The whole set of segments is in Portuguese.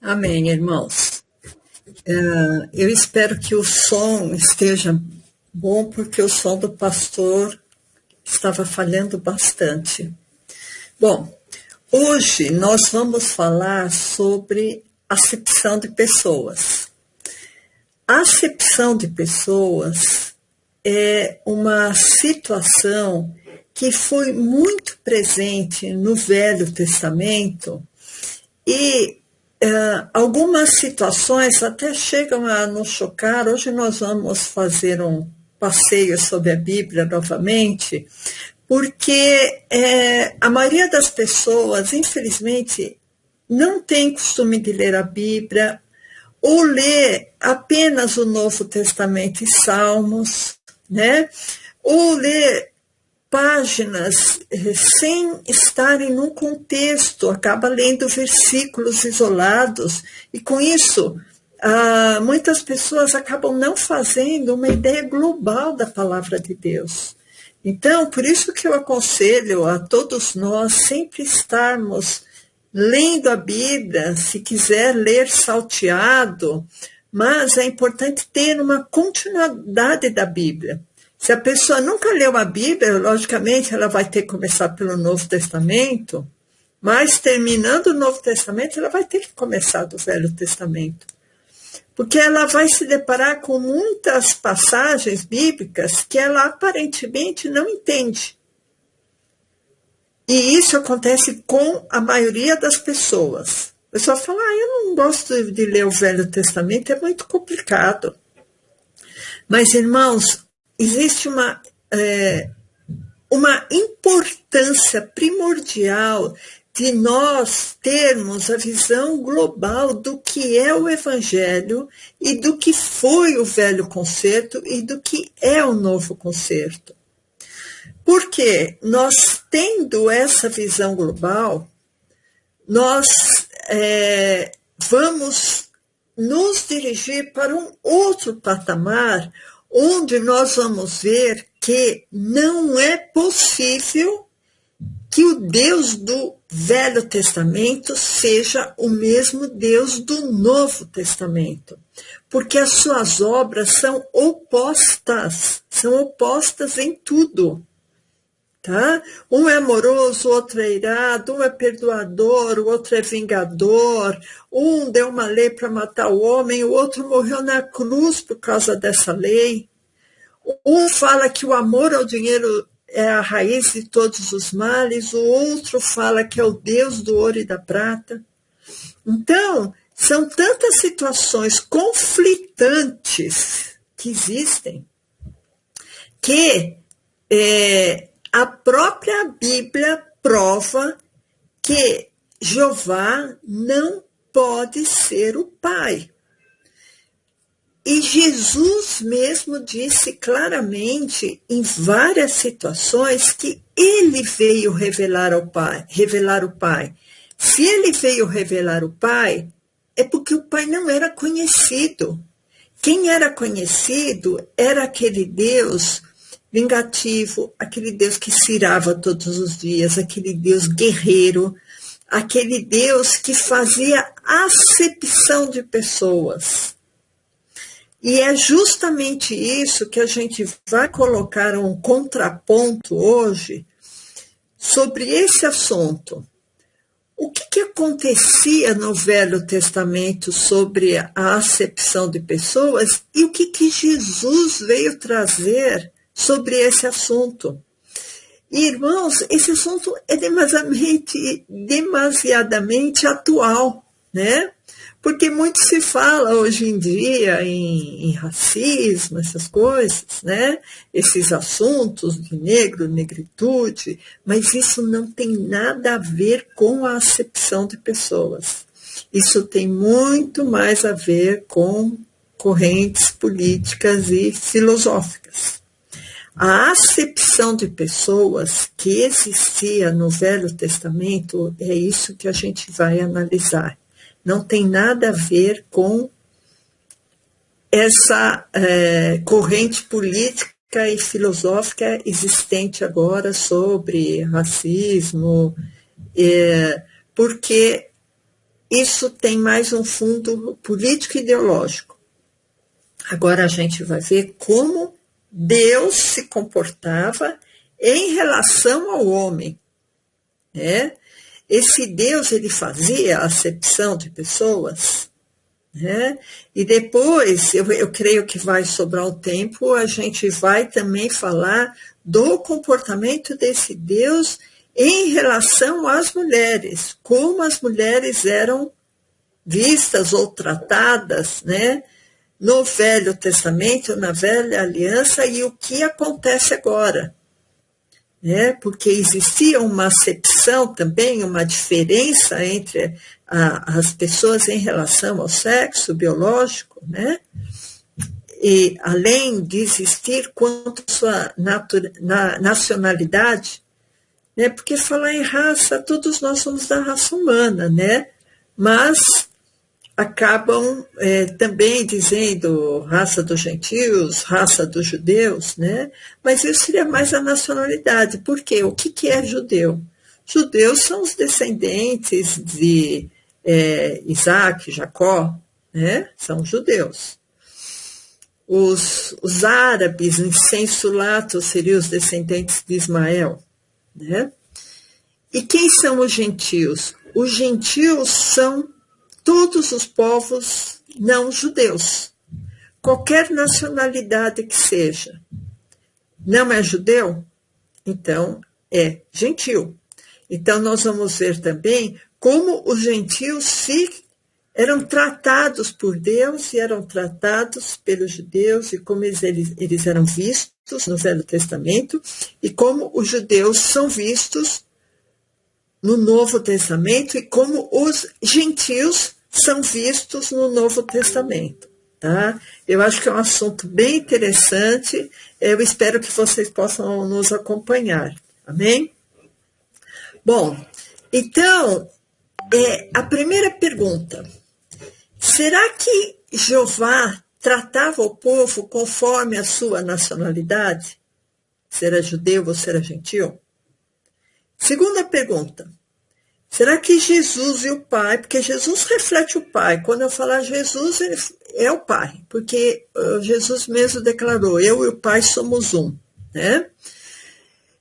Amém, irmãos. Eu espero que o som esteja bom, porque o som do pastor estava falhando bastante. Bom, hoje nós vamos falar sobre acepção de pessoas. A acepção de pessoas é uma situação que foi muito presente no Velho Testamento e algumas situações até chegam a nos chocar. Hoje nós vamos fazer um passeio sobre a Bíblia novamente, porque a maioria das pessoas, infelizmente, não tem costume de ler a Bíblia, ou lê apenas o Novo Testamento e Salmos, né? Ou lê páginas sem estarem num contexto, acaba lendo versículos isolados, e com isso muitas pessoas acabam não fazendo uma ideia global da palavra de Deus. Então, por isso que eu aconselho a todos nós sempre estarmos lendo a Bíblia, se quiser ler salteado, mas é importante ter uma continuidade da Bíblia. Se a pessoa nunca leu a Bíblia, logicamente ela vai ter que começar pelo Novo Testamento, mas terminando o Novo Testamento, ela vai ter que começar do Velho Testamento. Porque ela vai se deparar com muitas passagens bíblicas que ela aparentemente não entende. E isso acontece com a maioria das pessoas. A pessoa fala, eu não gosto de ler o Velho Testamento, é muito complicado. Mas, irmãos, existe uma importância primordial de nós termos a visão global do que é o Evangelho e do que foi o Velho Concerto e do que é o Novo Concerto. Porque nós, tendo essa visão global, nós vamos nos dirigir para um outro patamar, onde nós vamos ver que não é possível que o Deus do Velho Testamento seja o mesmo Deus do Novo Testamento, porque as suas obras são opostas em tudo. Tá? Um é amoroso, o outro é irado, um é perdoador, o outro é vingador, um deu uma lei para matar o homem, o outro morreu na cruz por causa dessa lei. Um fala que o amor ao dinheiro é a raiz de todos os males, o outro fala que é o Deus do ouro e da prata. Então, são tantas situações conflitantes que existem que a própria Bíblia prova que Jeová não pode ser o Pai. E Jesus mesmo disse claramente, em várias situações, que ele veio revelar o Pai. Se ele veio revelar o Pai, é porque o Pai não era conhecido. Quem era conhecido era aquele Deus vingativo, aquele Deus que se irava todos os dias, aquele Deus guerreiro, aquele Deus que fazia acepção de pessoas. E é justamente isso que a gente vai colocar um contraponto hoje sobre esse assunto. O que acontecia no Velho Testamento sobre a acepção de pessoas e o que Jesus veio trazer sobre esse assunto? E, irmãos, esse assunto é demasiadamente atual, né? Porque muito se fala hoje em dia em racismo, essas coisas, né? Esses assuntos de negro, negritude, mas isso não tem nada a ver com a acepção de pessoas. Isso tem muito mais a ver com correntes políticas e filosóficas. A acepção de pessoas que existia no Velho Testamento é isso que a gente vai analisar. Não tem nada a ver com essa corrente política e filosófica existente agora sobre racismo, porque isso tem mais um fundo político e ideológico. Agora a gente vai ver como Deus se comportava em relação ao homem, né? Esse Deus, ele fazia acepção de pessoas, né? E depois, eu creio que vai sobrar um tempo, a gente vai também falar do comportamento desse Deus em relação às mulheres, como as mulheres eram vistas ou tratadas, né? No Velho Testamento, na Velha Aliança, e o que acontece agora, né? Porque existia uma acepção também, uma diferença entre as pessoas em relação ao sexo biológico, né? E além de existir quanto à sua nacionalidade, né? Porque falar em raça, todos nós somos da raça humana, né? Mas acabam também dizendo raça dos gentios, raça dos judeus, né? Mas isso seria mais a nacionalidade. Por quê? O que é judeu? Judeus são os descendentes de Isaac, Jacó, né? São judeus. Os árabes, em sensu lato, seriam os descendentes de Ismael, né? E quem são os gentios? Os gentios são todos os povos não judeus, qualquer nacionalidade que seja. Não é judeu? Então é gentil. Então nós vamos ver também como os gentios eram tratados por Deus e eram tratados pelos judeus e como eles eram vistos no Velho Testamento e como os judeus são vistos no Novo Testamento e como os gentios são vistos no Novo Testamento. Tá? Eu acho que é um assunto bem interessante, eu espero que vocês possam nos acompanhar. Amém? Bom, então, a primeira pergunta, será que Jeová tratava o povo conforme a sua nacionalidade? Se era judeu ou se era gentil? Segunda pergunta, será que Jesus e o Pai, porque Jesus reflete o Pai, quando eu falar Jesus, ele é o Pai, porque Jesus mesmo declarou, eu e o Pai somos um, né?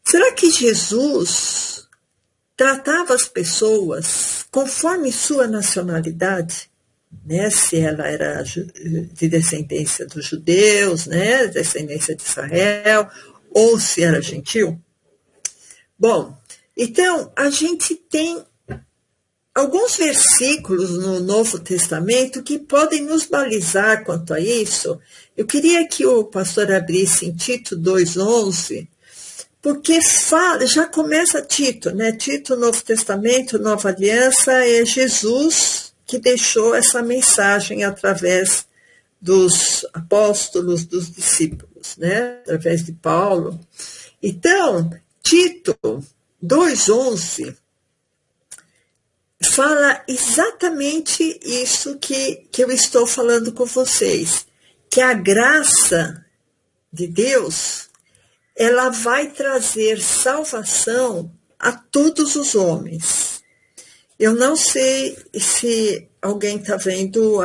Será que Jesus tratava as pessoas conforme sua nacionalidade, né? Se ela era de descendência dos judeus, né? Descendência de Israel, ou se era gentil? Bom, então, a gente tem alguns versículos no Novo Testamento que podem nos balizar quanto a isso. Eu queria que o pastor abrisse em Tito 2,11, porque já começa Tito, né? Tito, Novo Testamento, Nova Aliança, é Jesus que deixou essa mensagem através dos apóstolos, dos discípulos, né? Através de Paulo. Então, Tito 2,11 fala exatamente isso que eu estou falando com vocês, que a graça de Deus, ela vai trazer salvação a todos os homens. Eu não sei se alguém está vendo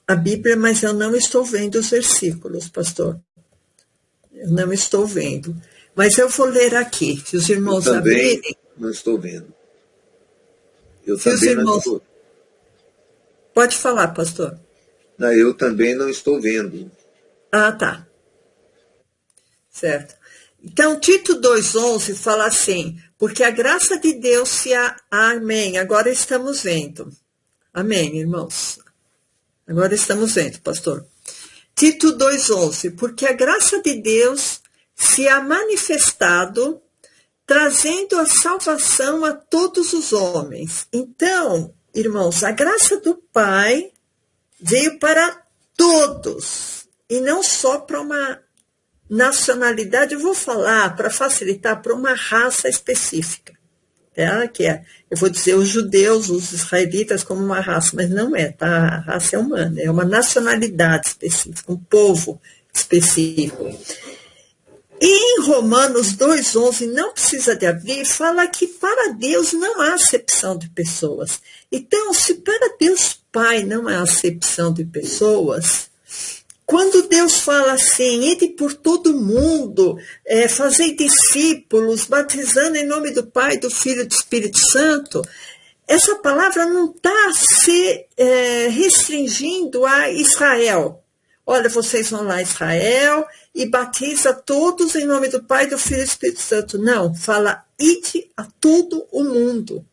a Bíblia, mas eu não estou vendo os versículos, pastor. Eu não estou vendo. Mas eu vou ler aqui, se os irmãos abrirem. Não estou vendo. Eu se os irmãos... não estou... Pode falar, pastor. Não, eu também não estou vendo. Ah, tá. Certo. Então, Tito 2,11 fala assim, porque a graça de Deus se há... Amém. Agora estamos vendo. Amém, irmãos. Agora estamos vendo, pastor. Tito 2,11, porque a graça de Deus se há manifestado, trazendo a salvação a todos os homens. Então, irmãos, a graça do Pai veio para todos, e não só para uma nacionalidade, eu vou falar, para facilitar, para uma raça específica. Tá? Que eu vou dizer os judeus, os israelitas como uma raça, mas não é, tá? A raça é humana, é uma nacionalidade específica, um povo específico. E em Romanos 2,11, não precisa de abrir, fala que para Deus não há acepção de pessoas. Então, se para Deus Pai não há acepção de pessoas, quando Deus fala assim, ide por todo mundo, fazei discípulos, batizando em nome do Pai, do Filho e do Espírito Santo, essa palavra não está se restringindo a Israel. Olha, vocês vão lá a Israel e batiza todos em nome do Pai, do Filho e do Espírito Santo. Não, fala, ide a todo o mundo,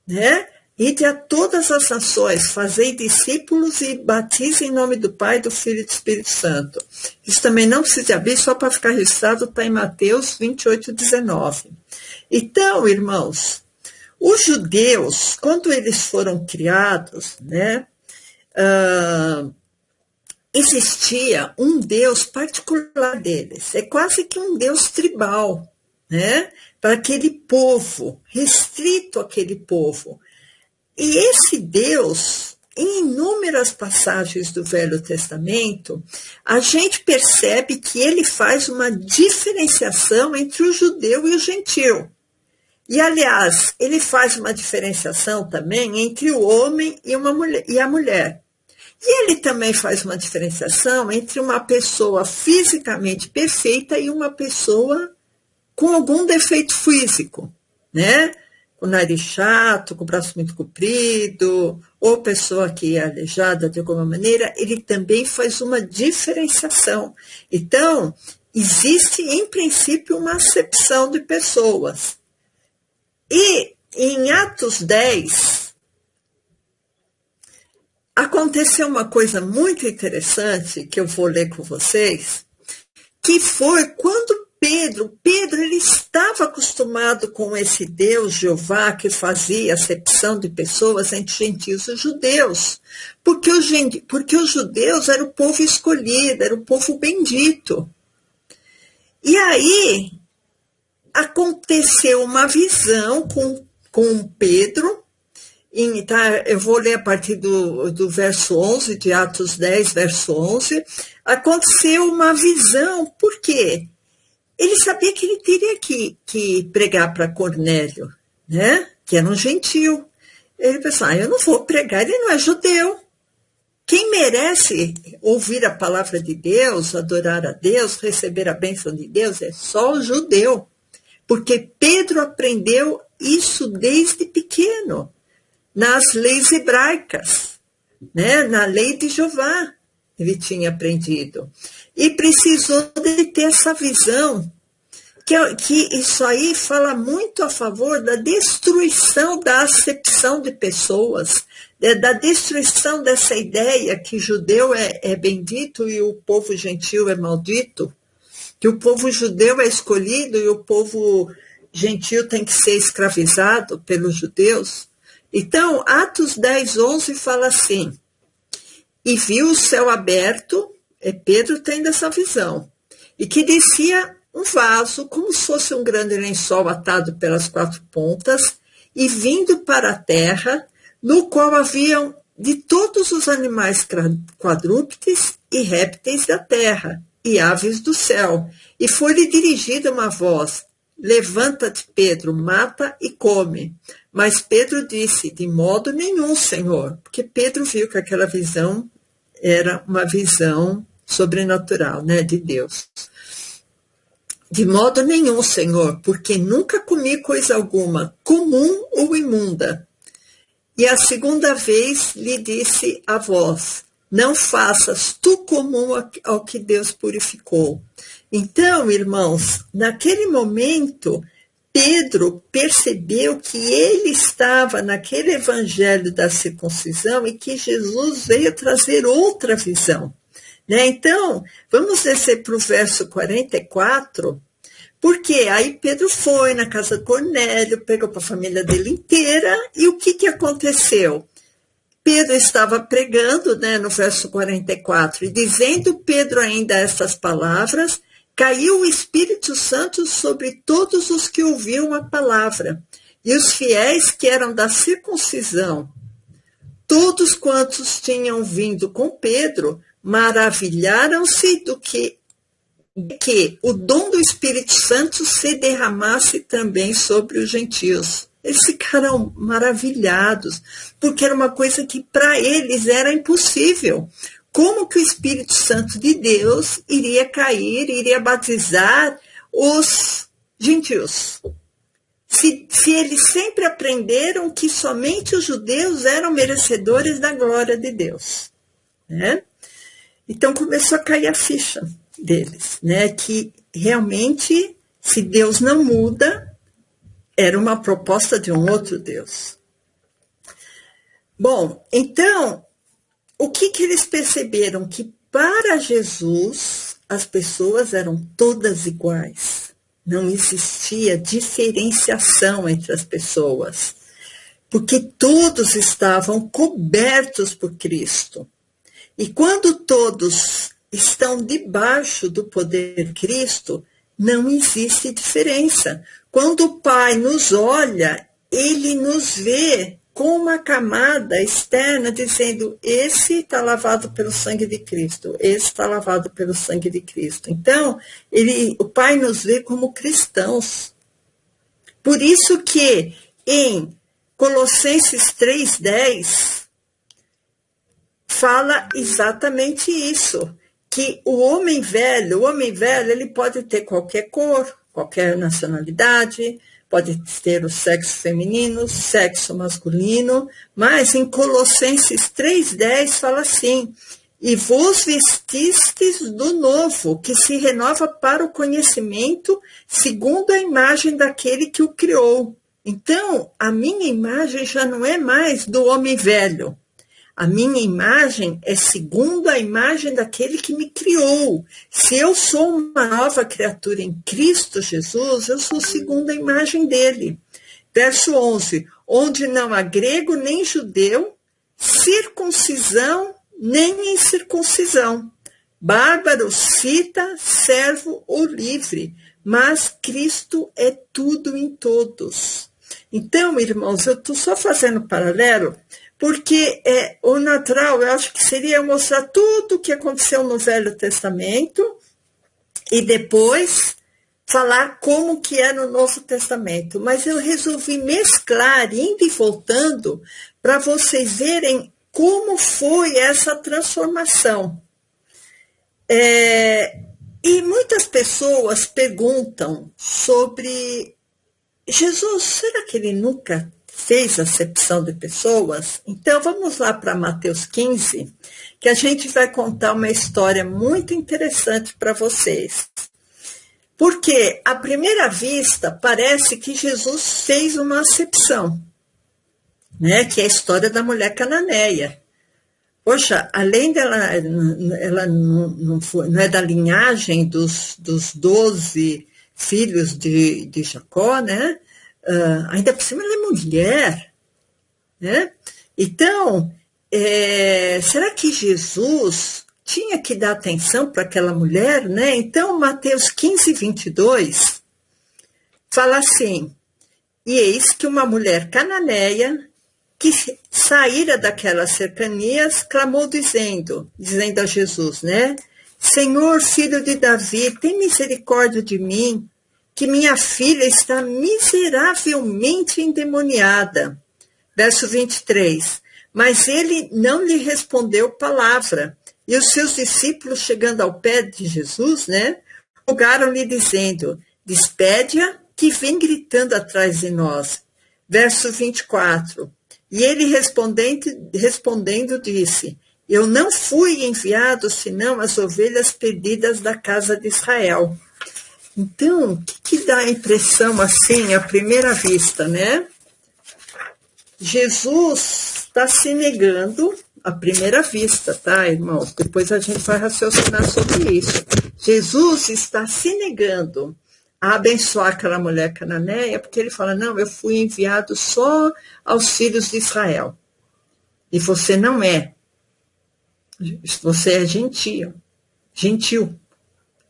né? Ide a todas as nações, fazei discípulos e batize em nome do Pai, do Filho e do Espírito Santo. Isso também não precisa abrir, só para ficar registrado, está em Mateus 28:19. Então, irmãos, os judeus, quando eles foram criados, né, existia um Deus particular deles. É quase que um Deus tribal, né, para aquele povo, restrito àquele povo. E esse Deus, em inúmeras passagens do Velho Testamento, a gente percebe que ele faz uma diferenciação entre o judeu e o gentil. E, aliás, ele faz uma diferenciação também entre o homem e a mulher. E ele também faz uma diferenciação entre uma pessoa fisicamente perfeita e uma pessoa com algum defeito físico, né? Com o nariz chato, com o braço muito comprido, ou pessoa que é aleijada de alguma maneira, ele também faz uma diferenciação. Então, existe, em princípio, uma acepção de pessoas. E em Atos 10, aconteceu uma coisa muito interessante, que eu vou ler com vocês, que foi quando Pedro, ele estava acostumado com esse Deus, Jeová, que fazia acepção de pessoas entre gentios e judeus, porque os judeus eram o povo escolhido, era o povo bendito. E aí aconteceu uma visão com Pedro, eu vou ler a partir do verso 11, de Atos 10, verso 11, aconteceu uma visão, por quê? Ele sabia que ele teria que pregar para Cornélio, né? Que era um gentil. Ele pensou, eu não vou pregar, ele não é judeu. Quem merece ouvir a palavra de Deus, adorar a Deus, receber a bênção de Deus, é só o judeu. Porque Pedro aprendeu isso desde pequeno, nas leis hebraicas, né? Na lei de Jeová. Ele tinha aprendido. E precisou de ter essa visão, que isso aí fala muito a favor da destruição da acepção de pessoas, da destruição dessa ideia que judeu é bendito e o povo gentil é maldito, que o povo judeu é escolhido e o povo gentil tem que ser escravizado pelos judeus. Então, Atos 10, 11 fala assim, e viu o céu aberto, Pedro tendo essa visão, e que descia um vaso, como se fosse um grande lençol atado pelas 4 pontas, e vindo para a terra, no qual haviam de todos os animais quadrúpedes e répteis da terra, e aves do céu. E foi-lhe dirigida uma voz, levanta-te, Pedro, mata e come. Mas Pedro disse, de modo nenhum, Senhor, porque Pedro viu que aquela visão era uma visão sobrenatural, né, de Deus. De modo nenhum, Senhor, porque nunca comi coisa alguma, comum ou imunda. E a segunda vez lhe disse a voz, não faças tu comum ao que Deus purificou. Então, irmãos, naquele momento, Pedro percebeu que ele estava naquele evangelho da circuncisão e que Jesus veio trazer outra visão. Né? Então, vamos descer para o verso 44, porque aí Pedro foi na casa de Cornélio, pegou para a família dele inteira, e o que aconteceu? Pedro estava pregando, né, no verso 44, e dizendo Pedro ainda essas palavras, caiu o Espírito Santo sobre todos os que ouviam a palavra, e os fiéis que eram da circuncisão, todos quantos tinham vindo com Pedro, maravilharam-se do que que o dom do Espírito Santo se derramasse também sobre os gentios. Eles ficaram maravilhados, porque era uma coisa que para eles era impossível. Como que o Espírito Santo de Deus iria cair, iria batizar os gentios? Se eles sempre aprenderam que somente os judeus eram merecedores da glória de Deus, né? Então começou a cair a ficha deles, né? Que realmente, se Deus não muda, era uma proposta de um outro Deus. Bom, então, o que eles perceberam? Que para Jesus, as pessoas eram todas iguais. Não existia diferenciação entre as pessoas, porque todos estavam cobertos por Cristo. E quando todos estão debaixo do poder de Cristo, não existe diferença. Quando o Pai nos olha, Ele nos vê com uma camada externa dizendo: esse está lavado pelo sangue de Cristo, esse está lavado pelo sangue de Cristo. Então, o Pai nos vê como cristãos. Por isso que em Colossenses 3,10 fala exatamente isso, que o homem velho, ele pode ter qualquer cor, qualquer nacionalidade, pode ter o sexo feminino, sexo masculino, mas em Colossenses 3,10 fala assim: e vos vestistes do novo, que se renova para o conhecimento, segundo a imagem daquele que o criou. Então, a minha imagem já não é mais do homem velho. A minha imagem é segundo a imagem daquele que me criou. Se eu sou uma nova criatura em Cristo Jesus, eu sou segundo a imagem dele. Verso 11, onde não há grego nem judeu, circuncisão nem incircuncisão, bárbaro, cita, servo ou livre, mas Cristo é tudo em todos. Então, irmãos, eu estou só fazendo paralelo, porque o natural, eu acho que seria mostrar tudo o que aconteceu no Velho Testamento e depois falar como que é no Novo Testamento. Mas eu resolvi mesclar, indo e voltando, para vocês verem como foi essa transformação. E muitas pessoas perguntam sobre Jesus, será que ele nunca fez acepção de pessoas? Então, vamos lá para Mateus 15, que a gente vai contar uma história muito interessante para vocês. Porque, à primeira vista, parece que Jesus fez uma acepção, né? Que é a história da mulher cananeia. Poxa, além dela, ela não é da linhagem dos 12 filhos de Jacó, né? Ainda por cima ela é mulher, né? Então, será que Jesus tinha que dar atenção para aquela mulher, né? Então, Mateus 15, 22 fala assim: e eis que uma mulher cananeia que saíra daquelas cercanias clamou dizendo a Jesus, né? Senhor, filho de Davi, tem misericórdia de mim, que minha filha está miseravelmente endemoniada. Verso 23. Mas ele não lhe respondeu palavra. E os seus discípulos, chegando ao pé de Jesus, né, rogaram-lhe dizendo: despede-a, que vem gritando atrás de nós. Verso 24. E ele respondendo disse: eu não fui enviado senão as ovelhas perdidas da casa de Israel. Então, o que dá a impressão assim, à primeira vista, né? Jesus está se negando à primeira vista, tá, irmãos? Depois a gente vai raciocinar sobre isso. Jesus está se negando a abençoar aquela mulher cananeia, porque ele fala: não, eu fui enviado só aos filhos de Israel. E você não é. Você é gentil.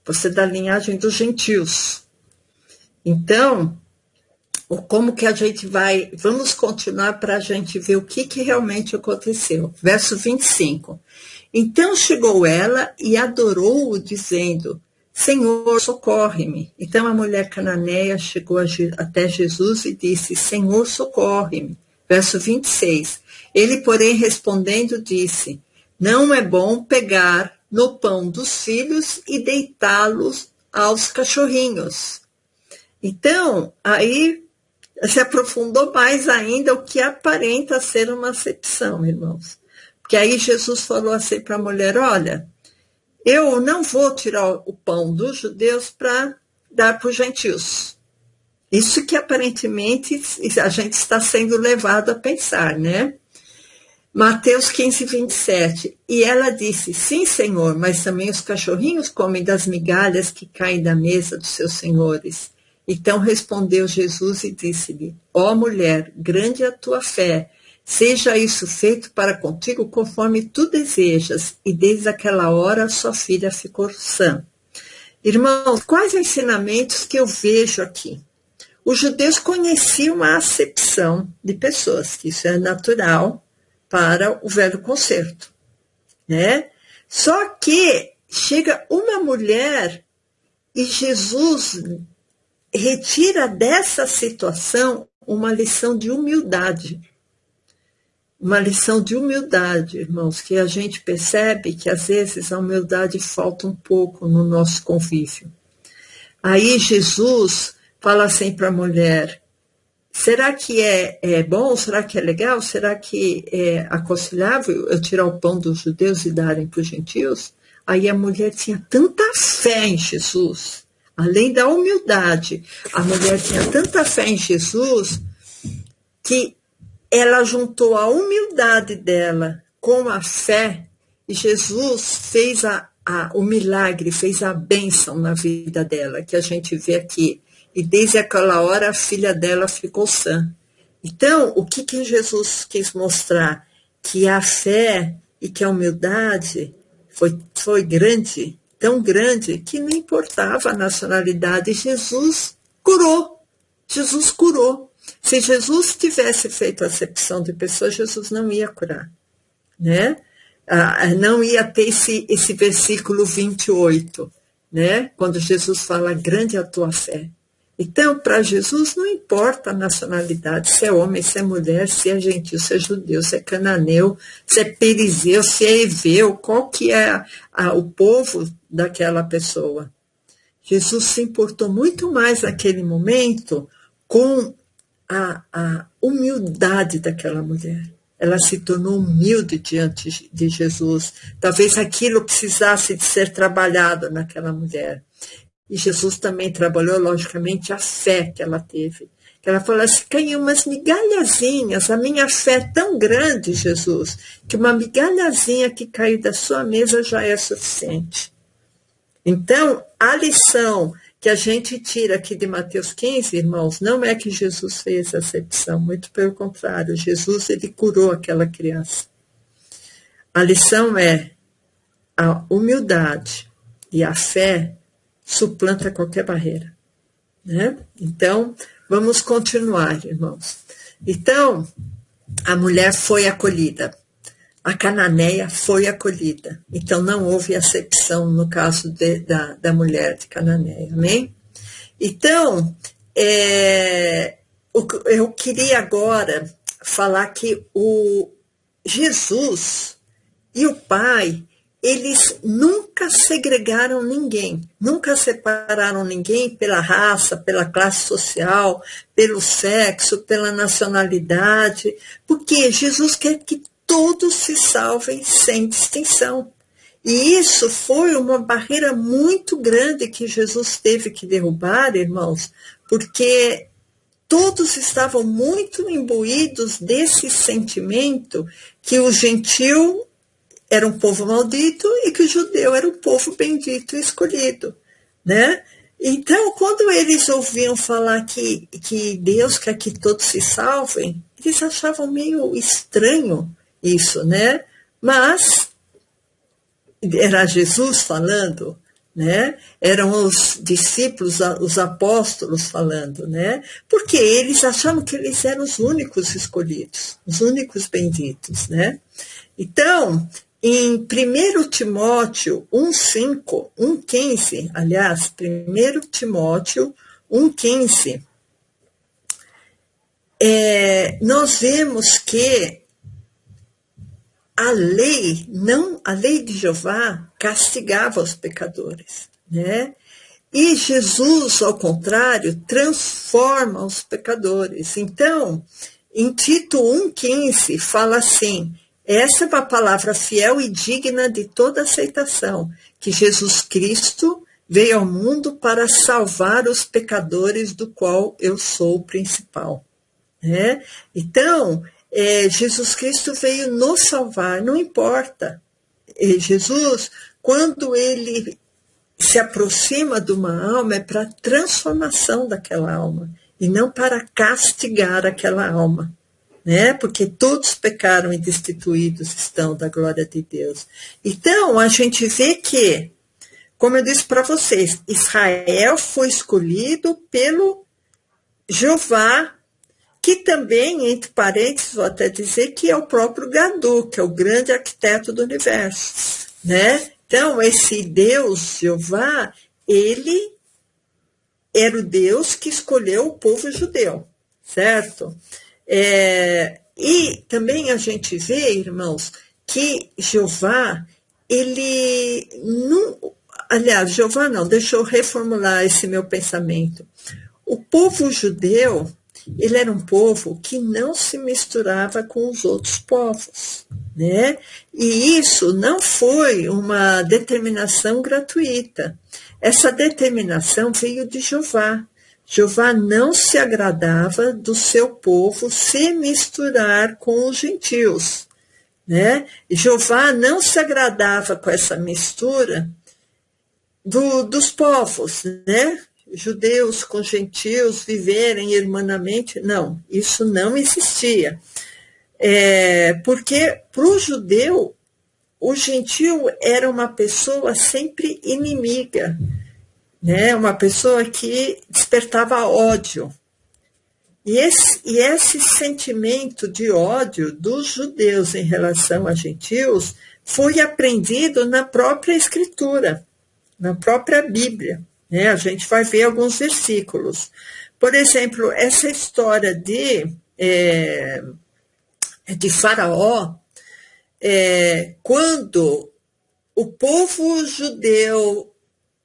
Você é da linhagem dos gentios. Então, como que a gente vai... Vamos continuar para a gente ver o que realmente aconteceu. Verso 25. Então chegou ela e adorou-o, dizendo: Senhor, socorre-me. Então a mulher cananeia chegou até Jesus e disse, Senhor, socorre-me. Verso 26. Ele, porém, respondendo, disse, não é bom pegar no pão dos filhos e deitá-los aos cachorrinhos. Então, aí se aprofundou mais ainda o que aparenta ser uma acepção, irmãos. Porque aí Jesus falou assim para a mulher, olha, eu não vou tirar o pão dos judeus para dar para os gentios. Isso que aparentemente a gente está sendo levado a pensar, né? Mateus 15, 27. E ela disse, sim, Senhor, mas também os cachorrinhos comem das migalhas que caem da mesa dos seus senhores. Então respondeu Jesus e disse-lhe, ó mulher, grande é a tua fé, seja isso feito para contigo conforme tu desejas. E desde aquela hora sua filha ficou sã. Irmãos, quais ensinamentos que eu vejo aqui? Os judeus conheciam a acepção de pessoas, que isso é natural para o velho concerto, né? Só que chega uma mulher e Jesus retira dessa situação uma lição de humildade. Uma lição de humildade, irmãos, que a gente percebe que às vezes a humildade falta um pouco no nosso convívio. Aí Jesus fala assim para a mulher, será que é bom? Será que é legal? Será que é aconselhável eu tirar o pão dos judeus e darem para os gentios? Aí a mulher tinha tanta fé em Jesus, além da humildade, a mulher tinha tanta fé em Jesus que ela juntou a humildade dela com a fé e Jesus fez o milagre, fez a bênção na vida dela, que a gente vê aqui. E desde aquela hora a filha dela ficou sã. Então, o que Jesus quis mostrar? Que a fé e que a humildade foi grande, tão grande, que não importava a nacionalidade. Jesus curou. Jesus curou. Se Jesus tivesse feito acepção de pessoas, Jesus não ia curar, né? Não ia ter esse versículo 28, né? Quando Jesus fala, grande é a tua fé. Então, para Jesus não importa a nacionalidade, se é homem, se é mulher, se é gentil, se é judeu, se é cananeu, se é perizeu, se é heveu, qual que é o povo daquela pessoa. Jesus se importou muito mais naquele momento com a humildade daquela mulher. Ela se tornou humilde diante de Jesus. Talvez aquilo precisasse de ser trabalhado naquela mulher. E Jesus também trabalhou, logicamente, a fé que ela teve. Que ela falou assim, caiu umas migalhazinhas, a minha fé é tão grande, Jesus, que uma migalhazinha que caiu da sua mesa já é suficiente. Então, a lição que a gente tira aqui de Mateus 15, irmãos, não é que Jesus fez acepção, muito pelo contrário, Jesus, ele curou aquela criança. A lição é a humildade e a fé suplanta qualquer barreira, né? Então, vamos continuar, irmãos. Então, a mulher foi acolhida. A cananeia foi acolhida. Então, não houve acepção no caso da mulher de Cananeia. Amém? Então, eu queria agora falar que o Jesus e o Pai, eles nunca segregaram ninguém, nunca separaram ninguém pela raça, pela classe social, pelo sexo, pela nacionalidade, porque Jesus quer que todos se salvem sem distinção. E isso foi uma barreira muito grande que Jesus teve que derrubar, irmãos, porque todos estavam muito imbuídos desse sentimento que o gentil era um povo maldito e que o judeu era um povo bendito e escolhido, né? Então, quando eles ouviam falar que Deus quer que todos se salvem, eles achavam meio estranho isso, né? Mas era Jesus falando, né? Eram os discípulos, os apóstolos falando, né? Porque eles achavam que eles eram os únicos escolhidos, os únicos benditos, né? Então, em 1 Timóteo 1,5, 1,15, aliás, 1 Timóteo 1,15, nós vemos que a lei de Jeová castigava os pecadores, né? E Jesus, ao contrário, transforma os pecadores. Então, em Tito 1,15, fala assim: essa é uma palavra fiel e digna de toda aceitação, que Jesus Cristo veio ao mundo para salvar os pecadores, do qual eu sou o principal. Né? Então, Jesus Cristo veio nos salvar, não importa. Jesus, quando ele se aproxima de uma alma, é para a transformação daquela alma, e não para castigar aquela alma. Né? Porque todos pecaram e destituídos estão da glória de Deus. Então, a gente vê que, como eu disse para vocês, Israel foi escolhido pelo Jeová, que também, entre parênteses, vou até dizer que é o próprio Gadu, que é o grande arquiteto do universo. Né? Então, esse Deus, Jeová, ele era o Deus que escolheu o povo judeu, certo? E também a gente vê, irmãos, que Jeová, ele não... Aliás, Jeová não, deixa eu reformular esse meu pensamento. O povo judeu, ele era um povo que não se misturava com os outros povos, né? E isso não foi uma determinação gratuita. Essa determinação veio de Jeová. Jeová não se agradava do seu povo se misturar com os gentios, né? Jeová não se agradava com essa mistura dos povos, né? Judeus com gentios viverem irmanamente, não, isso não existia. Porque para o judeu, o gentio era uma pessoa sempre inimiga, né? Uma pessoa que despertava ódio. E esse sentimento de ódio dos judeus em relação a gentios foi aprendido na própria Escritura, na própria Bíblia. Né? A gente vai ver alguns versículos. Por exemplo, essa história de Faraó, quando o povo judeu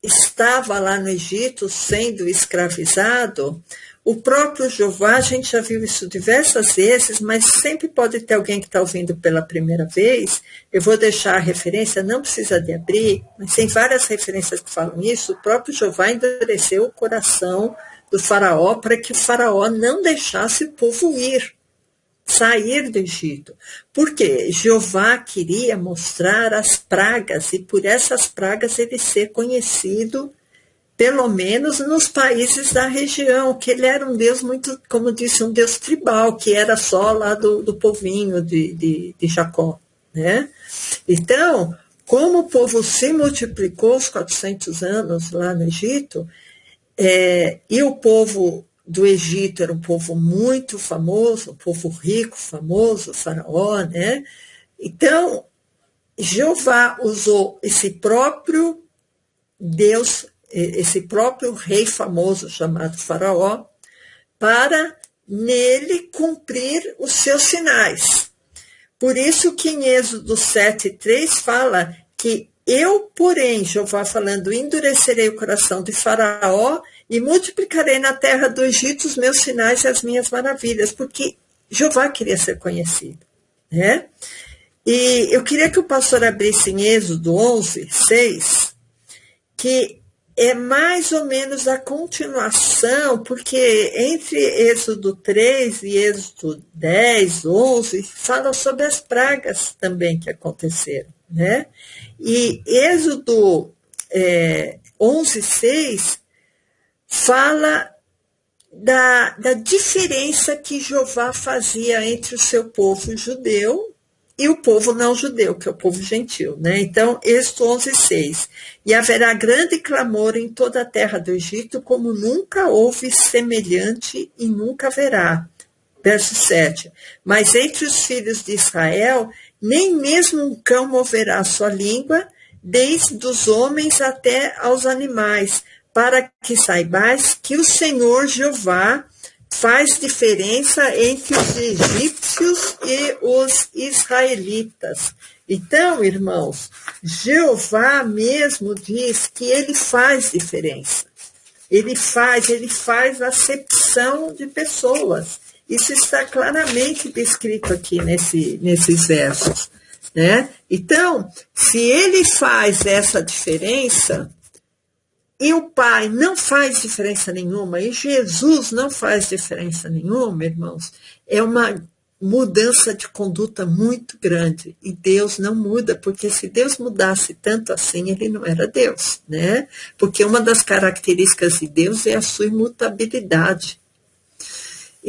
estava lá no Egito sendo escravizado, o próprio Jeová, a gente já viu isso diversas vezes, mas sempre pode ter alguém que está ouvindo pela primeira vez. Eu vou deixar a referência, não precisa de abrir, mas tem várias referências que falam isso. O próprio Jeová endureceu o coração do faraó para que o faraó não deixasse o povo sair do Egito. Por quê? Jeová queria mostrar as pragas, e por essas pragas ele ser conhecido, pelo menos nos países da região, que ele era um Deus muito, como disse, um Deus tribal, que era só lá do povinho de Jacó. Né? Então, como o povo se multiplicou os 400 anos lá no Egito, e o povo do Egito era um povo muito famoso, um povo rico, famoso, faraó, né? Então, Jeová usou esse próprio Deus, esse próprio rei famoso chamado Faraó, para nele cumprir os seus sinais. Por isso que em Êxodo 7:3 fala que eu, porém, Jeová falando, endurecerei o coração de Faraó e multiplicarei na terra do Egito os meus sinais e as minhas maravilhas, porque Jeová queria ser conhecido. Né? E eu queria que o pastor abrisse em Êxodo 11:6, que é mais ou menos a continuação, porque entre Êxodo 3 e Êxodo 10, 11, fala sobre as pragas também que aconteceram. Né? E Êxodo 11:6 fala da diferença que Jeová fazia entre o seu povo judeu e o povo não judeu, que é o povo gentil. Né? Então, Êxodo 11:6. E haverá grande clamor em toda a terra do Egito, como nunca houve semelhante e nunca haverá. Verso 7. Mas entre os filhos de Israel, nem mesmo um cão moverá sua língua, desde os homens até aos animais, para que saibais que o Senhor Jeová faz diferença entre os egípcios e os israelitas. Então, irmãos, Jeová mesmo diz que ele faz diferença. Ele faz acepção de pessoas. Isso está claramente descrito aqui nesses versos, né? Então, se ele faz essa diferença, e o Pai não faz diferença nenhuma, e Jesus não faz diferença nenhuma, irmãos, é uma mudança de conduta muito grande. E Deus não muda, porque se Deus mudasse tanto assim, ele não era Deus, né? Porque uma das características de Deus é a sua imutabilidade.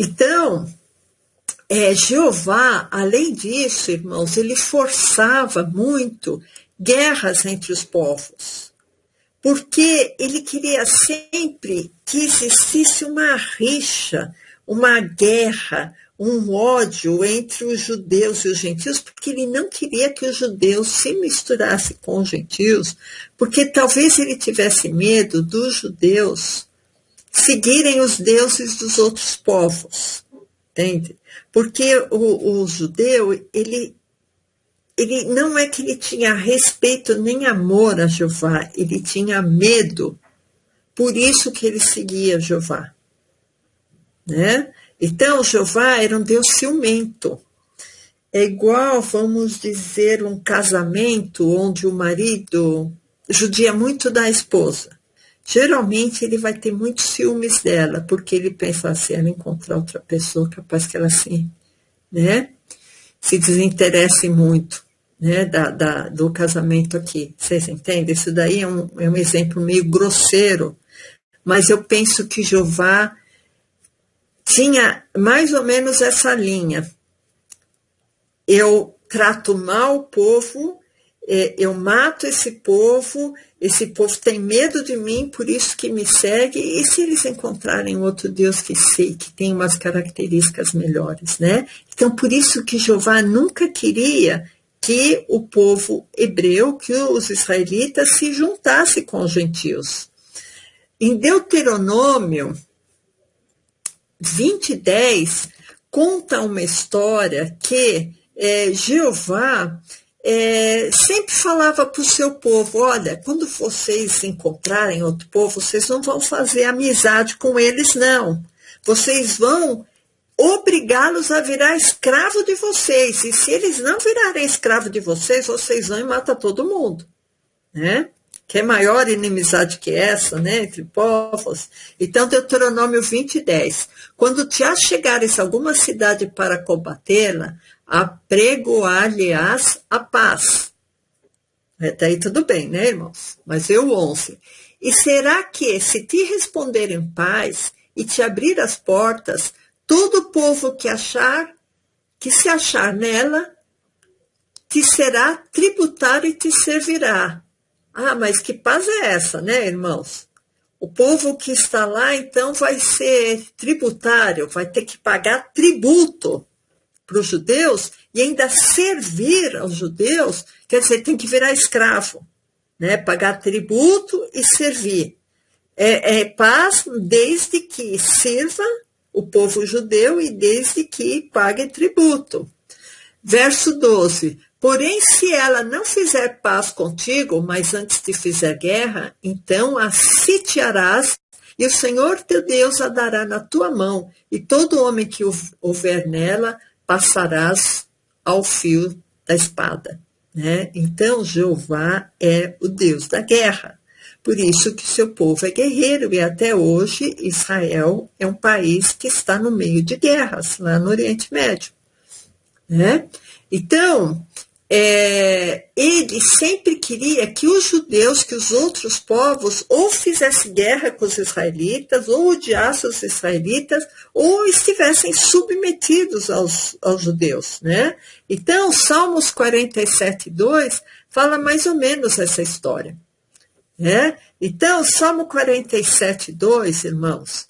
Então, Jeová, além disso, irmãos, ele forçava muito guerras entre os povos, porque ele queria sempre que existisse uma rixa, uma guerra, um ódio entre os judeus e os gentios, porque ele não queria que os judeus se misturassem com os gentios, porque talvez ele tivesse medo dos judeus seguirem os deuses dos outros povos, entende? Porque o judeu, ele não é que ele tinha respeito nem amor a Jeová, ele tinha medo, por isso que ele seguia Jeová, né? Então, Jeová era um Deus ciumento. É igual, vamos dizer, um casamento onde o marido judia muito da esposa. Geralmente, ele vai ter muitos ciúmes dela, porque ele pensa, se ela encontrar outra pessoa, capaz que ela se desinteresse muito, né, do casamento aqui. Vocês entendem? Isso daí é um exemplo meio grosseiro, mas eu penso que Jeová tinha mais ou menos essa linha. Eu trato mal o povo, eu mato esse povo tem medo de mim, por isso que me segue, e se eles encontrarem outro Deus que tem umas características melhores, né? Então, por isso que Jeová nunca queria que o povo hebreu, que os israelitas se juntassem com os gentios. Em Deuteronômio 20:10, conta uma história que Jeová sempre falava para o seu povo, olha, quando vocês encontrarem outro povo, vocês não vão fazer amizade com eles, não. Vocês vão obrigá-los a virar escravo de vocês, e se eles não virarem escravo de vocês, vocês vão e matam todo mundo, né? Que é maior inimizade que essa, né, entre povos. Então, Deuteronômio 20:10. Quando te achegares a alguma cidade para combatê-la, apregoar-lhe-ás a paz. Até aí tudo bem, né, irmãos? Mas eu 11. E será que, se te responder em paz e te abrir as portas, todo o povo que se achar nela, te será tributário e te servirá. Ah, mas que paz é essa, né, irmãos? O povo que está lá, então, vai ser tributário, vai ter que pagar tributo para os judeus e ainda servir aos judeus, quer dizer, tem que virar escravo, né? Pagar tributo e servir. É paz desde que sirva o povo judeu e desde que pague tributo. Verso 12. Porém, se ela não fizer paz contigo, mas antes te fizer guerra, então a sitiarás, e o Senhor teu Deus a dará na tua mão, e todo homem que houver nela, passarás ao fio da espada, né? Então, Jeová é o Deus da guerra. Por isso que seu povo é guerreiro, e até hoje Israel é um país que está no meio de guerras, lá no Oriente Médio, né? Então, ele sempre queria que os judeus, que os outros povos, ou fizessem guerra com os israelitas, ou odiassem os israelitas, ou estivessem submetidos aos judeus, né? Então, Salmos 47:2 fala mais ou menos essa história, né? Então, Salmo 47:2, irmãos,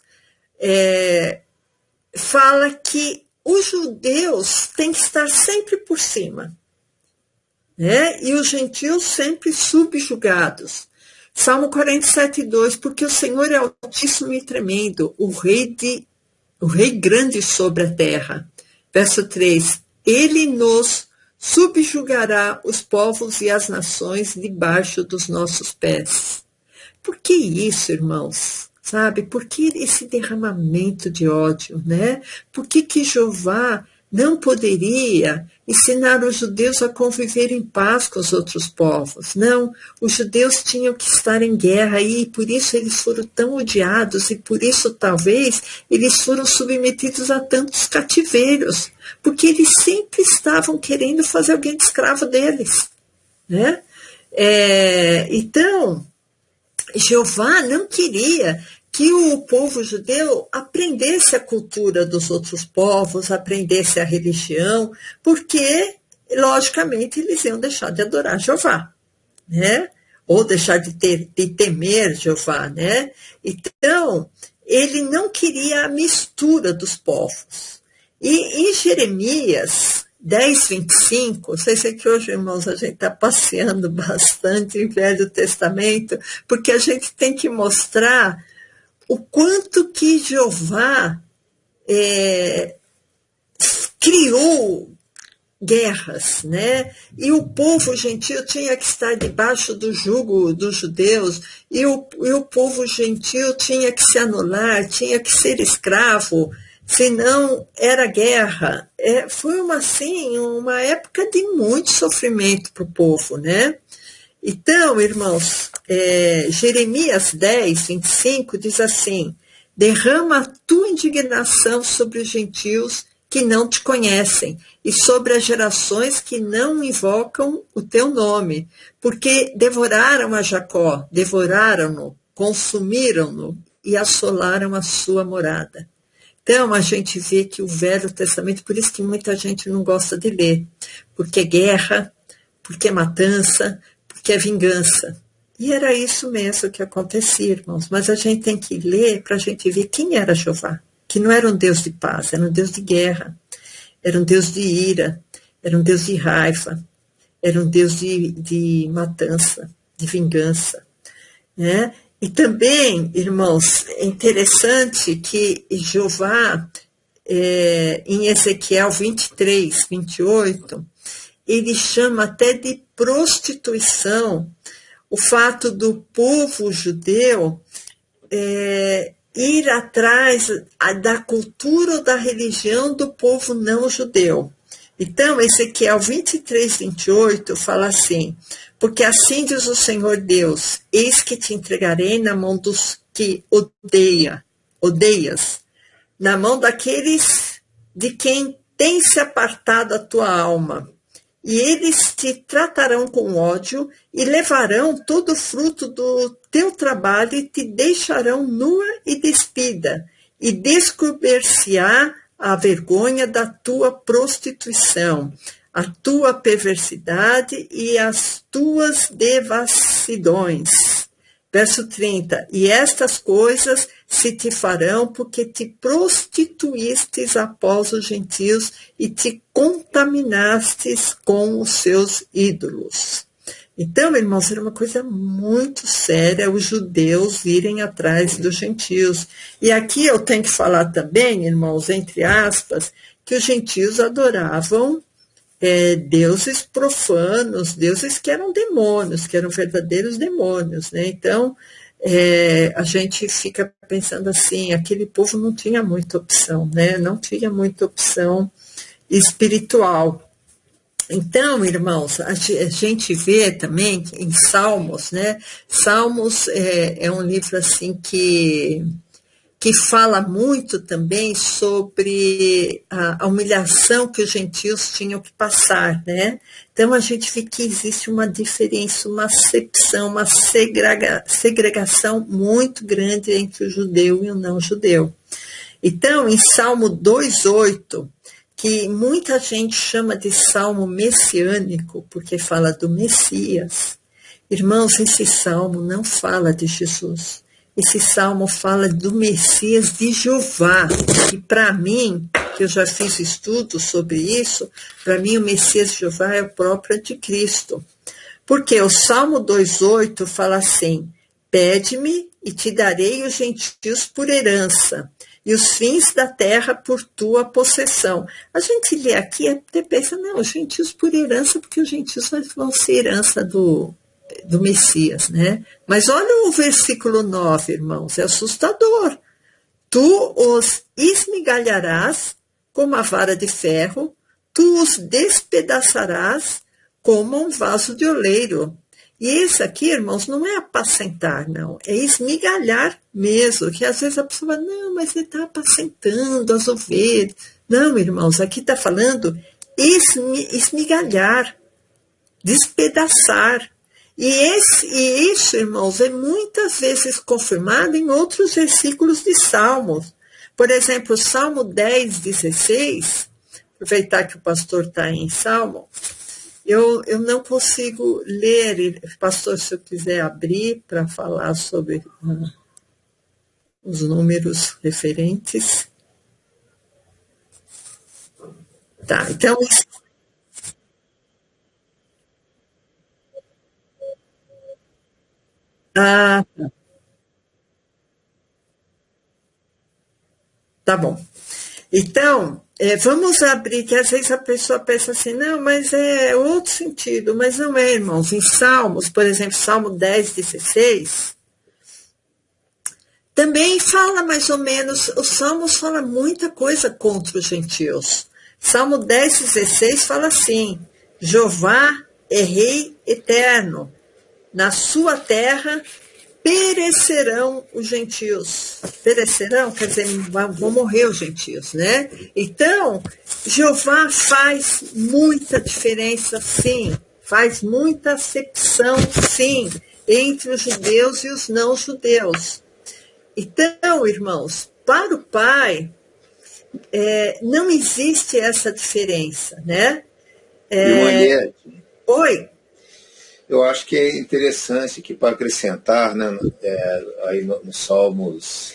fala que os judeus têm que estar sempre por cima, né? E os gentios sempre subjugados. Salmo 47:2, porque o Senhor é altíssimo e tremendo, o rei grande sobre a terra. Verso 3, ele nos subjugará os povos e as nações debaixo dos nossos pés. Por que isso, irmãos? Sabe? Por que esse derramamento de ódio, né? Por que Jeová não poderia ensinar os judeus a conviver em paz com os outros povos? Não, os judeus tinham que estar em guerra e por isso eles foram tão odiados e por isso talvez eles foram submetidos a tantos cativeiros, porque eles sempre estavam querendo fazer alguém de escravo deles, né? Então, Jeová não queria que o povo judeu aprendesse a cultura dos outros povos, aprendesse a religião, porque, logicamente, eles iam deixar de adorar Jeová, né? Ou deixar de temer Jeová, né? Então, ele não queria a mistura dos povos. E em Jeremias 10:25, vocês sei que hoje, irmãos, a gente está passeando bastante em Velho Testamento, porque a gente tem que mostrar o quanto que Jeová criou guerras, né? E o povo gentio tinha que estar debaixo do jugo dos judeus, e o povo gentio tinha que se anular, tinha que ser escravo, senão era guerra. Foi uma época de muito sofrimento para o povo, né? Então, irmãos, Jeremias 10:25 diz assim: derrama a tua indignação sobre os gentios que não te conhecem e sobre as gerações que não invocam o teu nome, porque devoraram a Jacó, devoraram-no, consumiram-no e assolaram a sua morada. Então, a gente vê que o Velho Testamento, por isso que muita gente não gosta de ler, porque é guerra, porque é matança, porque é vingança. E era isso mesmo que acontecia, irmãos. Mas a gente tem que ler para a gente ver quem era Jeová, que não era um Deus de paz, era um Deus de guerra, era um Deus de ira, era um Deus de raiva, era um Deus de matança, de vingança, né? E também, irmãos, é interessante que Jeová, em Ezequiel 23:28, ele chama até de prostituição o fato do povo judeu ir atrás da cultura ou da religião do povo não judeu. Então, Ezequiel 23:28 fala assim: porque assim diz o Senhor Deus, eis que te entregarei na mão dos que odeias, na mão daqueles de quem tem se apartado a tua alma. E eles te tratarão com ódio e levarão todo o fruto do teu trabalho e te deixarão nua e despida, e descobrir-se-á a vergonha da tua prostituição, a tua perversidade e as tuas devassidões. Verso 30, e estas coisas se te farão porque te prostituístes após os gentios e te contaminastes com os seus ídolos. Então, irmãos, era uma coisa muito séria os judeus irem atrás dos gentios. E aqui eu tenho que falar também, irmãos, entre aspas, que os gentios adoravam deuses profanos, deuses que eram demônios, que eram verdadeiros demônios, né? Então, a gente fica pensando assim, aquele povo não tinha muita opção, né? Não tinha muita opção espiritual. Então, irmãos, a gente vê também em Salmos, né? Salmos é um livro assim que fala muito também sobre a humilhação que os gentios tinham que passar, né? Então, a gente vê que existe uma diferença, uma acepção, uma segregação muito grande entre o judeu e o não judeu. Então, em Salmo 2:8, que muita gente chama de salmo messiânico, porque fala do Messias. Irmãos, esse salmo não fala de Jesus. Esse salmo fala do Messias de Jeová, que para mim que eu já fiz estudos sobre isso, para mim o Messias de Jeová é o próprio Anticristo. Porque o Salmo 2,8 fala assim: pede-me e te darei os gentios por herança, e os fins da terra por tua possessão. A gente lê aqui e até pensa, não, os gentios por herança, porque os gentios vão ser herança do Messias, né? Mas olha o versículo 9, irmãos, é assustador. Tu os esmigalharás como a vara de ferro, tu os despedaçarás como um vaso de oleiro. E isso aqui, irmãos, não é apacentar, não. É esmigalhar mesmo, que às vezes a pessoa fala, não, mas ele está apacentando as ovelhas. Não, irmãos, aqui está falando esmigalhar, despedaçar. E isso, irmãos, é muitas vezes confirmado em outros versículos de Salmos. Por exemplo, Salmo 10,16, aproveitar que o pastor está em Salmo, eu não consigo ler, pastor, se eu quiser abrir para falar sobre os números referentes. Tá, então... Ah, tá bom. Então, vamos abrir, que às vezes a pessoa pensa assim, não, mas é outro sentido, mas não é, irmãos. Em Salmos, por exemplo, Salmo 10,16, também fala mais ou menos, os Salmos falam muita coisa contra os gentios. Salmo 10,16 fala assim, Jeová é rei eterno, na sua terra perecerão os gentios. Perecerão, quer dizer, vão morrer os gentios, né? Então, Jeová faz muita diferença, sim. Faz muita acepção, sim, entre os judeus e os não-judeus. Então, irmãos, para o Pai, não existe essa diferença, né? Oi? Eu acho que é interessante que para acrescentar, né, aí no Salmos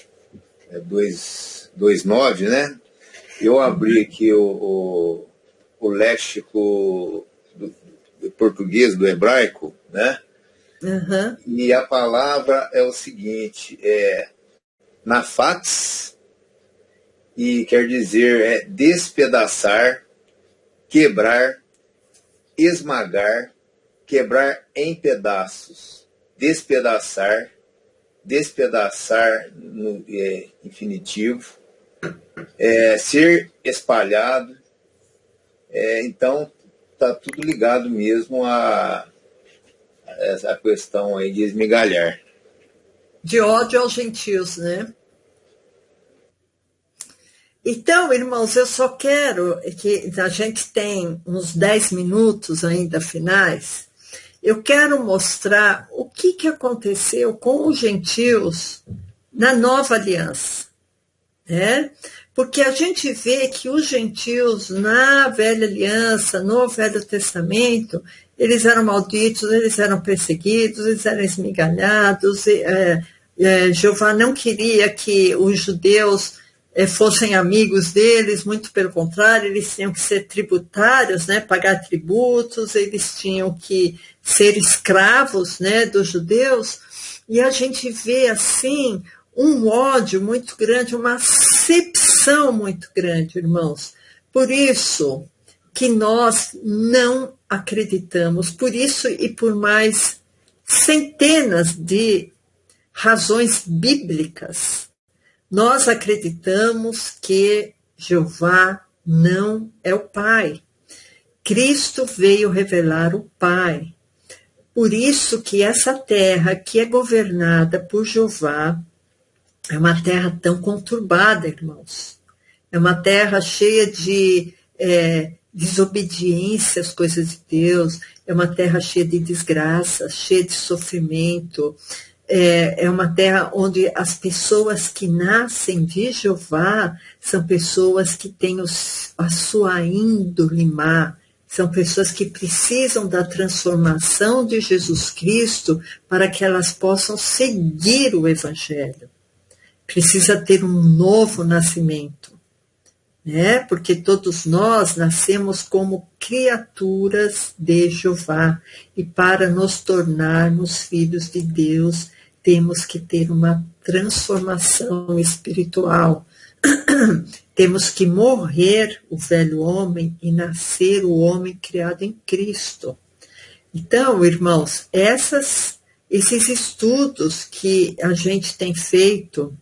2,9, né? Eu abri aqui o léxico do português, do hebraico, né? Uhum. E a palavra é o seguinte, nafatz, e quer dizer despedaçar, quebrar, esmagar, quebrar em pedaços, despedaçar no infinitivo, ser espalhado. Então, está tudo ligado mesmo a essa questão aí de esmigalhar. De ódio aos gentios, né? Então, irmãos, eu só quero que a gente tem uns 10 minutos ainda finais. Eu quero mostrar o que aconteceu com os gentios na nova aliança, né? Porque a gente vê que os gentios na velha aliança, no Velho Testamento, eles eram malditos, eles eram perseguidos, eles eram esmigalhados. Jeová não queria que os judeus fossem amigos deles, muito pelo contrário, eles tinham que ser tributários, né, pagar tributos, eles tinham que ser escravos, né, dos judeus, e a gente vê assim um ódio muito grande, uma acepção muito grande, irmãos. Por isso que nós não acreditamos, por isso e por mais centenas de razões bíblicas, nós acreditamos que Jeová não é o Pai. Cristo veio revelar o Pai. Por isso que essa terra que é governada por Jeová é uma terra tão conturbada, irmãos. É uma terra cheia de desobediência às coisas de Deus. É uma terra cheia de desgraça, cheia de sofrimento. É uma terra onde as pessoas que nascem de Jeová são pessoas que têm a sua índole má, são pessoas que precisam da transformação de Jesus Cristo para que elas possam seguir o Evangelho. Precisa ter um novo nascimento. né? Porque todos nós nascemos como criaturas de Jeová, e para nos tornarmos filhos de Deus, temos que ter uma transformação espiritual. Temos que morrer o velho homem e nascer o homem criado em Cristo. Então, irmãos, esses estudos que a gente tem feito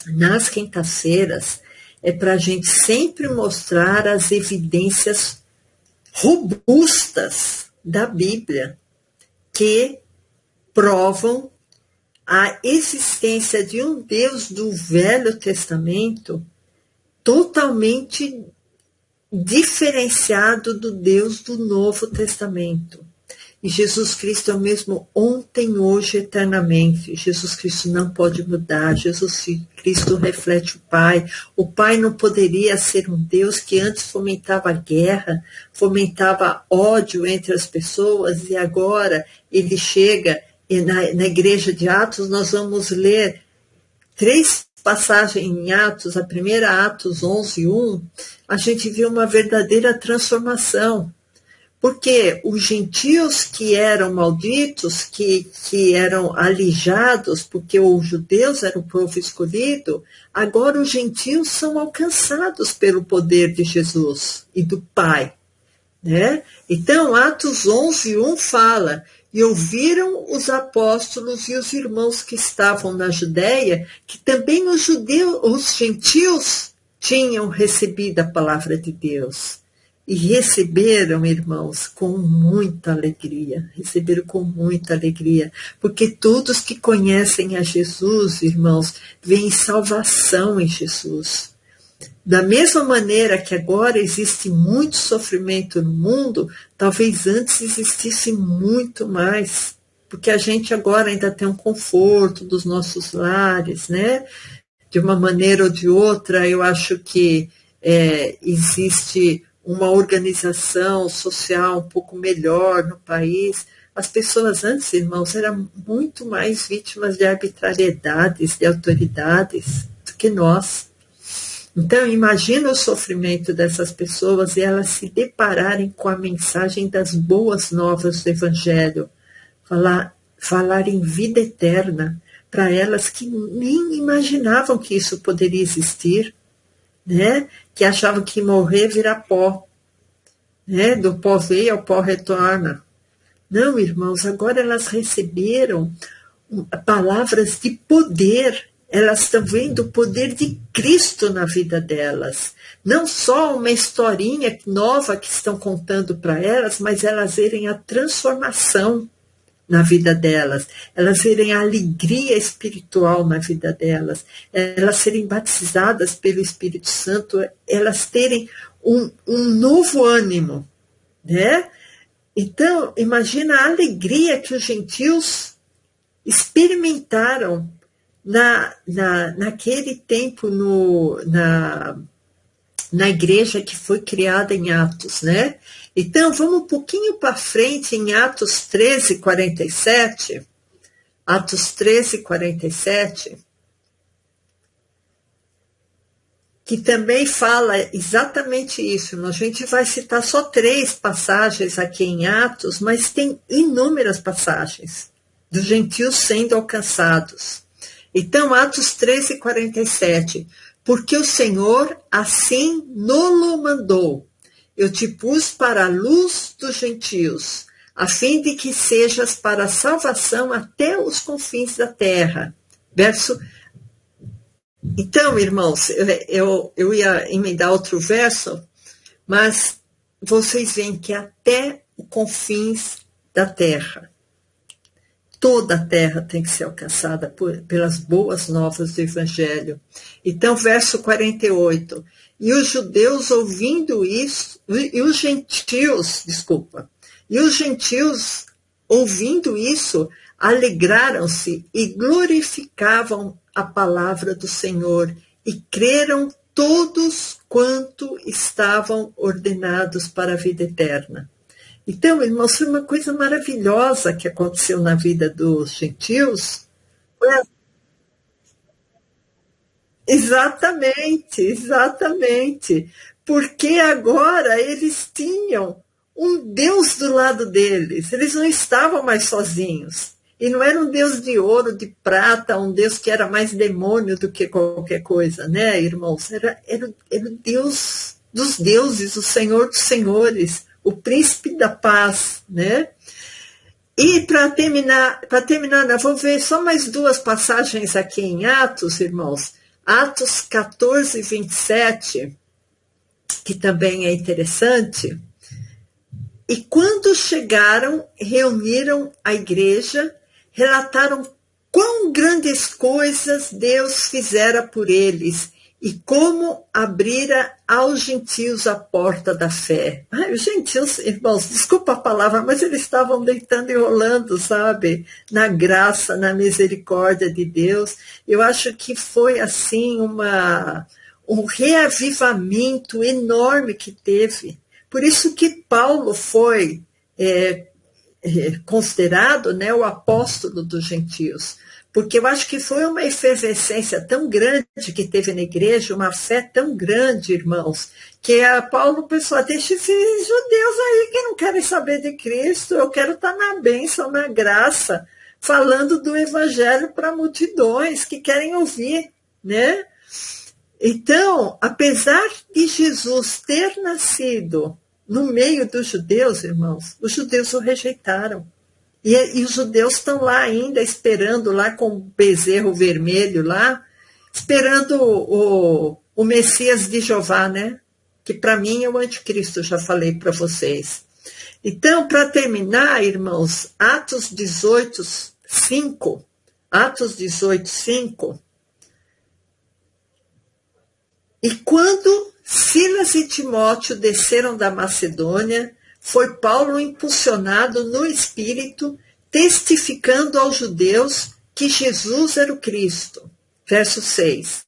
nas quintas-feiras é para a gente sempre mostrar as evidências robustas da Bíblia que provam a existência de um Deus do Velho Testamento totalmente diferenciado do Deus do Novo Testamento. E Jesus Cristo é o mesmo ontem, hoje, eternamente. Jesus Cristo não pode mudar. Jesus Cristo reflete o Pai. O Pai não poderia ser um Deus que antes fomentava guerra, fomentava ódio entre as pessoas, e agora ele chega, e na igreja de Atos nós vamos ler 3 passagens em Atos. A primeira, Atos 11:1, a gente viu uma verdadeira transformação. Porque os gentios que eram malditos, que eram alijados, porque os judeus eram o povo escolhido, agora os gentios são alcançados pelo poder de Jesus e do Pai, né? Então, Atos 11:1 fala: e ouviram os apóstolos e os irmãos que estavam na Judéia, que também os gentios tinham recebido a palavra de Deus. E receberam, irmãos, com muita alegria. Receberam com muita alegria. Porque todos que conhecem a Jesus, irmãos, veem salvação em Jesus. Da mesma maneira que agora existe muito sofrimento no mundo, talvez antes existisse muito mais. Porque a gente agora ainda tem um conforto dos nossos lares, né? De uma maneira ou de outra, eu acho que existe uma organização social um pouco melhor no país. As pessoas antes, irmãos, eram muito mais vítimas de arbitrariedades, de autoridades, do que nós. Então, imagina o sofrimento dessas pessoas e elas se depararem com a mensagem das boas novas do Evangelho, falar em vida eterna para elas que nem imaginavam que isso poderia existir, né? Que achavam que morrer vira pó, né? Do pó veio ao pó retorna. Não, irmãos, agora elas receberam palavras de poder. Elas estão vendo o poder de Cristo na vida delas. Não só uma historinha nova que estão contando para elas, mas elas verem a transformação na vida delas, elas verem a alegria espiritual na vida delas, elas serem batizadas pelo Espírito Santo, elas terem um novo ânimo, né? Então, imagina a alegria que os gentios experimentaram naquele tempo na igreja que foi criada em Atos, né? Então, vamos um pouquinho para frente em Atos 13:47. Atos 13:47, que também fala exatamente isso. A gente vai citar só 3 passagens aqui em Atos, mas tem inúmeras passagens dos gentios sendo alcançados. Então, Atos 13:47, porque o Senhor assim nolo mandou. Eu te pus para a luz dos gentios, a fim de que sejas para a salvação até os confins da terra. Então, irmãos, eu ia emendar outro verso, mas vocês veem que até os confins da terra. Toda a terra tem que ser alcançada pelas boas novas do Evangelho. Então, verso 48. E os judeus ouvindo isso, e os gentios ouvindo isso, alegraram-se e glorificavam a palavra do Senhor, e creram todos quanto estavam ordenados para a vida eterna. Então, irmãos, foi uma coisa maravilhosa que aconteceu na vida dos gentios. Exatamente, exatamente. Porque agora eles tinham um Deus do lado deles, eles não estavam mais sozinhos. E não era um Deus de ouro, de prata, um Deus que era mais demônio do que qualquer coisa, né, irmãos? Era o Deus dos deuses, o Senhor dos senhores, o príncipe da paz, né? E para terminar, eu vou ver só mais duas passagens aqui em Atos, irmãos. Atos 14, 27, que também é interessante. E quando chegaram, reuniram a igreja, relataram quão grandes coisas Deus fizera por eles e como abrira aos gentios a porta da fé. Ai, os gentios, irmãos, desculpa a palavra, mas eles estavam deitando e rolando, sabe? Na graça, na misericórdia de Deus. Eu acho que foi, assim, um reavivamento enorme que teve. Por isso que Paulo foi considerado, né, o apóstolo dos gentios, porque eu acho que foi uma efervescência tão grande que teve na igreja, uma fé tão grande, irmãos, que Paulo pensou, deixa esses judeus aí que não querem saber de Cristo, eu quero estar na bênção, na graça, falando do evangelho para multidões que querem ouvir, né? Então, apesar de Jesus ter nascido no meio dos judeus, irmãos, os judeus o rejeitaram. E os judeus estão lá ainda, esperando lá com o bezerro vermelho lá, esperando o Messias de Jeová, né? Que para mim é o anticristo, já falei para vocês. Então, para terminar, irmãos, Atos 18, 5, Atos 18, 5, e quando Silas e Timóteo desceram da Macedônia, foi Paulo impulsionado no Espírito, testificando aos judeus que Jesus era o Cristo. Verso 6.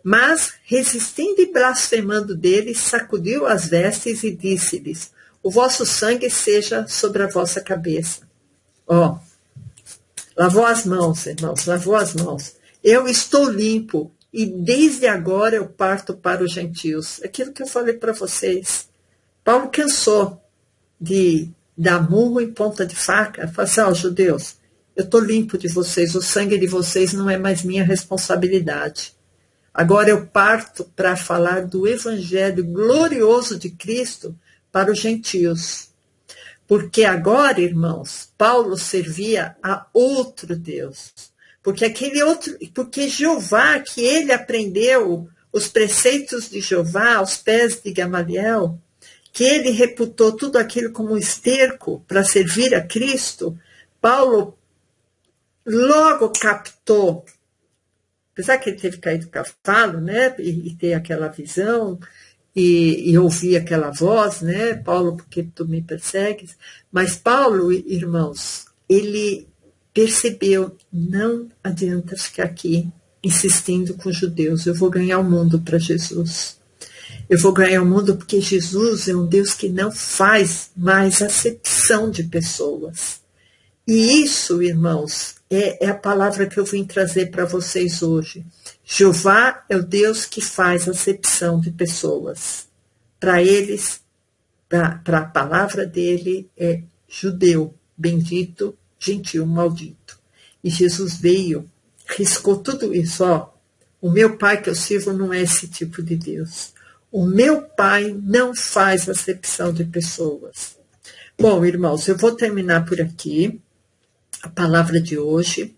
Mas, resistindo e blasfemando deles, sacudiu as vestes e disse-lhes, o vosso sangue seja sobre a vossa cabeça. Ó, lavou as mãos, irmãos, lavou as mãos. Eu estou limpo e desde agora eu parto para os gentios. Aquilo que eu falei para vocês. Paulo cansou de dar murro em ponta de faca, falar assim, judeus, eu estou limpo de vocês, o sangue de vocês não é mais minha responsabilidade. Agora eu parto para falar do evangelho glorioso de Cristo para os gentios. Porque agora, irmãos, Paulo servia a outro Deus. Porque Jeová, que ele aprendeu os preceitos de Jeová aos pés de Gamaliel, que ele reputou tudo aquilo como um esterco para servir a Cristo, Paulo logo captou, apesar que ele teve caído do cavalo, né, e ter aquela visão, e ouvir aquela voz, né, Paulo, porque tu me persegues, mas Paulo, irmãos, ele percebeu, não adianta ficar aqui insistindo com os judeus, eu vou ganhar o mundo para Jesus. Eu vou ganhar o mundo porque Jesus é um Deus que não faz mais acepção de pessoas. E isso, irmãos, é a palavra que eu vim trazer para vocês hoje. Jeová é o Deus que faz acepção de pessoas. Para eles, para a palavra dele, é judeu, bendito, gentil, maldito. E Jesus veio, riscou tudo isso. Ó, o meu Pai que eu sirvo não é esse tipo de Deus. O meu Pai não faz acepção de pessoas. Bom, irmãos, eu vou terminar por aqui a palavra de hoje.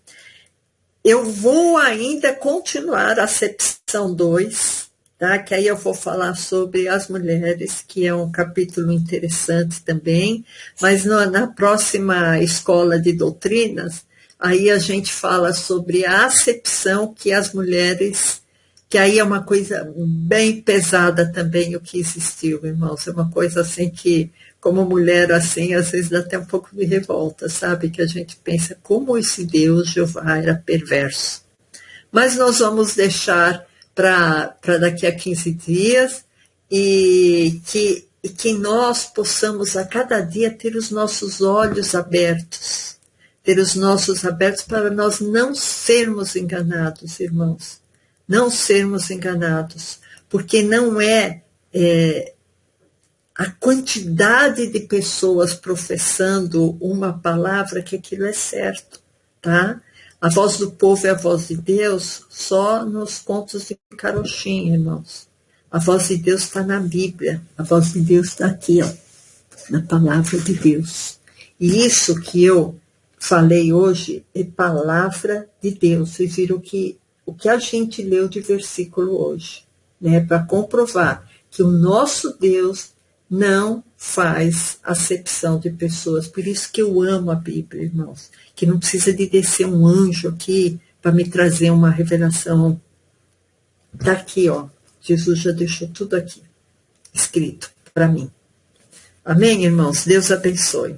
Eu vou ainda continuar a acepção 2, tá? Que aí eu vou falar sobre as mulheres, que é um capítulo interessante também, mas na próxima escola de doutrinas, aí a gente fala sobre a acepção que as mulheres, que aí é uma coisa bem pesada também o que existiu, irmãos, é uma coisa assim que, como mulher assim, às vezes dá até um pouco de revolta, sabe? Que a gente pensa como esse Deus, Jeová, era perverso. Mas nós vamos deixar para daqui a 15 dias e que nós possamos a cada dia ter os nossos olhos abertos, ter os nossos abertos para nós não sermos enganados, irmãos. não sermos enganados, porque não é a quantidade de pessoas professando uma palavra que aquilo é certo, tá? A voz do povo é a voz de Deus só nos contos de carochinha, irmãos. A voz de Deus está na Bíblia, a voz de Deus está aqui, ó, na palavra de Deus. E isso que eu falei hoje é palavra de Deus. Vocês viram que o que a gente leu de versículo hoje, né, para comprovar que o nosso Deus não faz acepção de pessoas. Por isso que eu amo a Bíblia, irmãos, que não precisa de descer um anjo aqui para me trazer uma revelação. Está aqui, ó. Jesus já deixou tudo aqui, escrito para mim. Amém, irmãos? Deus abençoe.